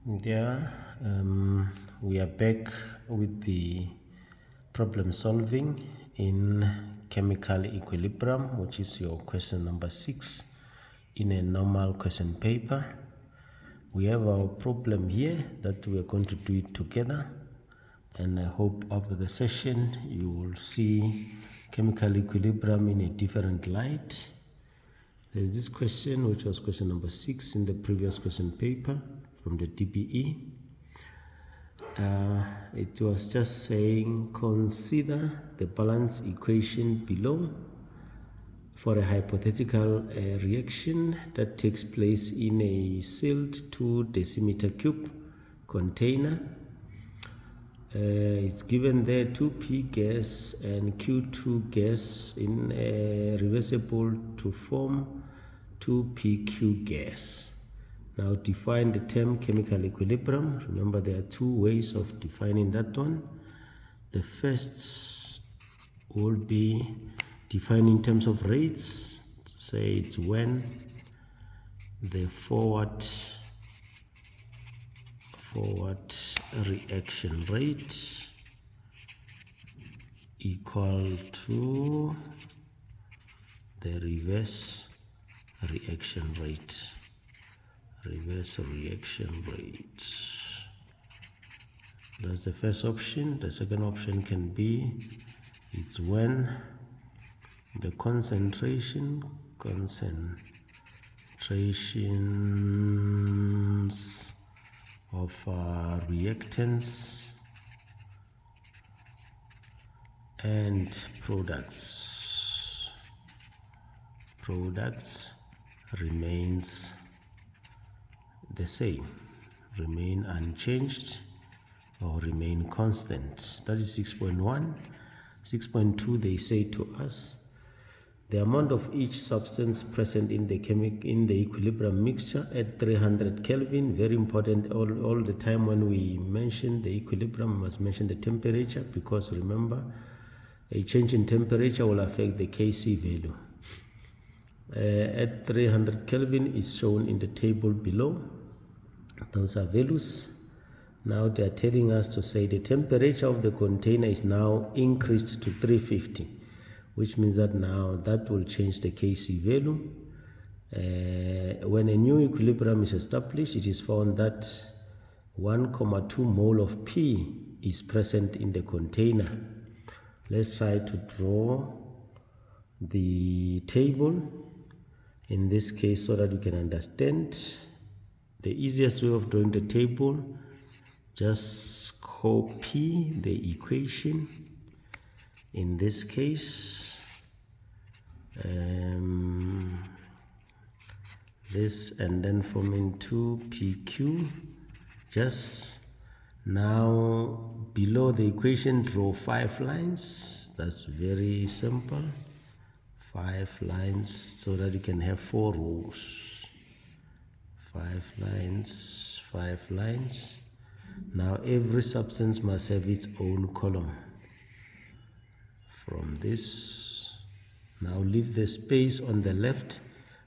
Yeah, we are back with the problem solving in chemical equilibrium, which is your question number 6 in a normal question paper. We have our problem here that we are going to do it together, and I hope after the session you will see chemical equilibrium in a different light. There's this question, which was question number 6 in the previous question paper from the DBE. It was just saying, consider the balance equation below for a hypothetical reaction that takes place in a sealed 2 decimeter cube container. It's given there 2p gas and q2 gas in reversible to form 2pq gas. Now define the term chemical equilibrium. Remember, there are 2 ways of defining that one. The first will be defining in terms of rates. Say it's when the forward reaction rate equal to the reverse reaction rate. That's the first option. The second option can be, it's when the concentrations of reactants and products remains the same, remain unchanged or remain constant. That is 6.1. 6.2, they say to us, the amount of each substance present in the equilibrium mixture at 300 Kelvin. Very important, all the time when we mention the equilibrium, we must mention the temperature, because remember, a change in temperature will affect the Kc value. At 300 Kelvin is shown in the table below. Those are values. Now they are telling us to say the temperature of the container is now increased to 350, which means that now that will change the Kc value. When a new equilibrium is established, it is found that 1,2 mole of P is present in the container. Let's try to draw the table in this case so that you can understand. The easiest way of drawing the table, just copy the equation in this case, this, and then forming 2pq. Just now below the equation draw 5 lines. That's very simple. 5 lines so that you can have 4 rows. 5 lines. Now every substance must have its own column. From this, now leave the space on the left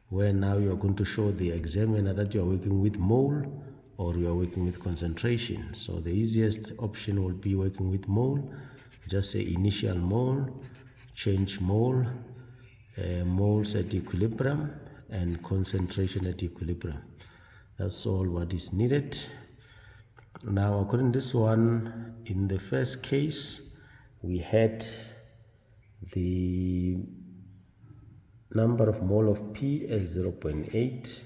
where now you are going to show the examiner that you are working with mole or you are working with concentration. So the easiest option will be working with mole. Just say initial mole, change mole, moles at equilibrium, and concentration at equilibrium. That's all what is needed. Now according to this one, in the first case we had the number of mole of P as 0.8,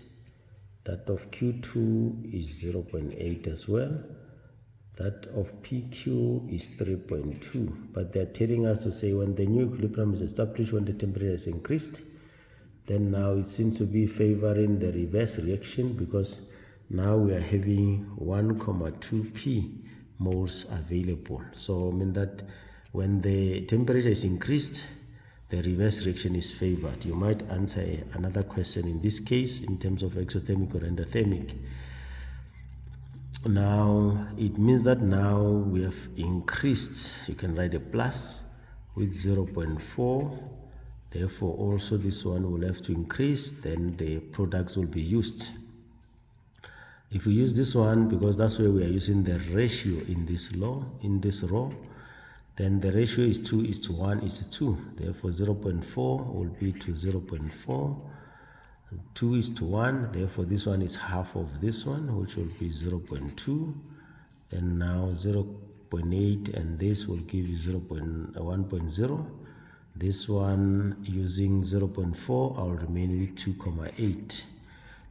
that of Q2 is 0.8 as well, that of PQ is 3.2. But they're telling us to say when the new equilibrium is established, when the temperature is increased, then now it seems to be favoring the reverse reaction, because now we are having 1,2p moles available. So I mean that when the temperature is increased, the reverse reaction is favored. You might answer another question in this case in terms of exothermic or endothermic. Now it means that now we have increased, you can write a plus with 0.4. Therefore also this one will have to increase, then the products will be used. If we use this one, because that's where we are using the ratio in this row, then the ratio is 2:1:2. Therefore 0.4 will be to 0.4. 2:1. Therefore this one is half of this one, which will be 0.2. And now 0.8, and this will give you 1.0. This one using 0.4, I'll remain with 2.8.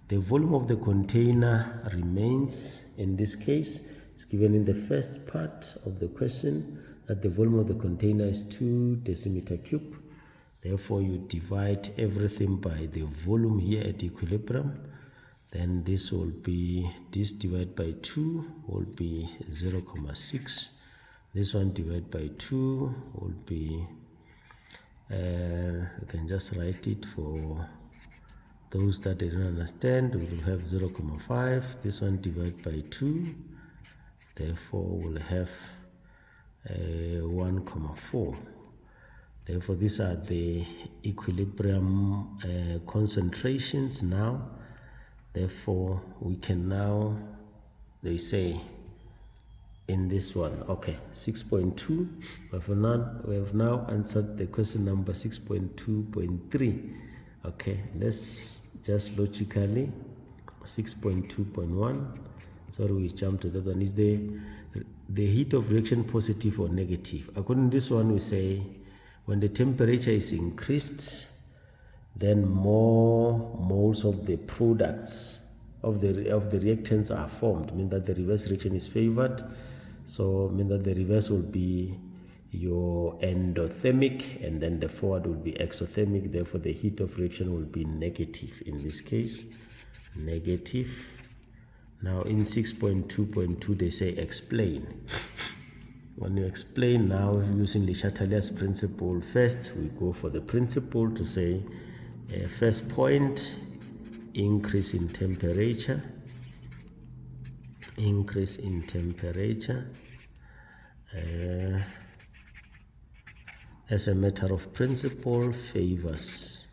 The volume of the container remains, in this case, it's given in the first part of the question that the volume of the container is 2 decimeter cube. Therefore, you divide everything by the volume here at equilibrium. Then this will be, this divided by 2 will be 0.6. This one divided by 2 will be, you can just write it for those that they don't understand. We will have 0.5. This one divided by 2. Therefore, we'll have 1.4. Therefore, these are the equilibrium concentrations now. Therefore, we can now, they say, in this one, okay, 6.2. We have now answered the question number 6.2.3. Okay, let's just logically 6.2.1. Sorry, we jumped to that one. Is the heat of reaction positive or negative? According to this one, we say when the temperature is increased, then more moles of the products of the reactants are formed, mean that the reverse reaction is favored. So mean that the reverse will be your endothermic, and then the forward will be exothermic. Therefore the heat of reaction will be negative in this case, negative. Now in 6.2.2 they say explain. When you explain now using Le Chatelier's principle, first we go for the principle to say first point, increase in temperature, as a matter of principle favors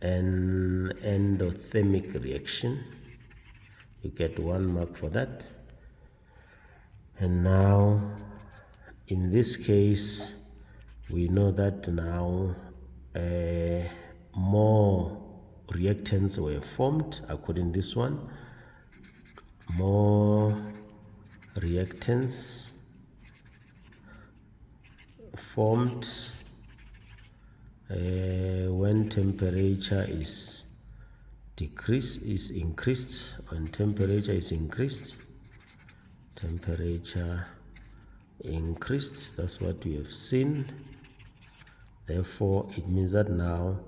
an endothermic reaction. You get 1 mark for that. And now in this case we know that now more reactants were formed. According to this one, more reactants formed when temperature is increased. When temperature is increased, that's what we have seen. Therefore it means that now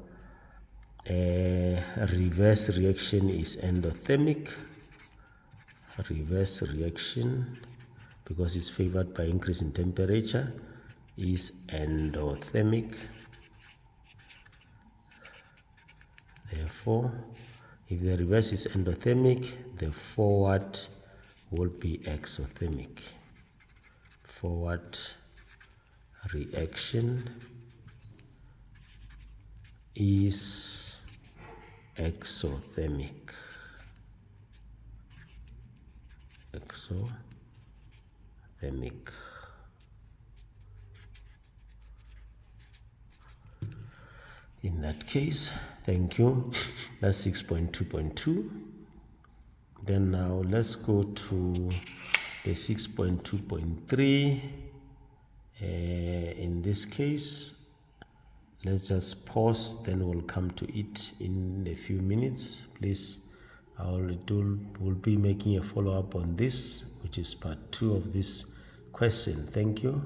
a reverse reaction is endothermic. Reverse reaction, because it's favored by increase in temperature, is endothermic. Therefore, if the reverse is endothermic, the forward will be exothermic. Forward reaction is exothermic. In that case, thank you. That's 6.2.2. Then now let's go to the 6.2.3. In this case, let's just pause, then we'll come to it in a few minutes. Please, will be making a follow-up on this, which is part 2 of this question. Thank you.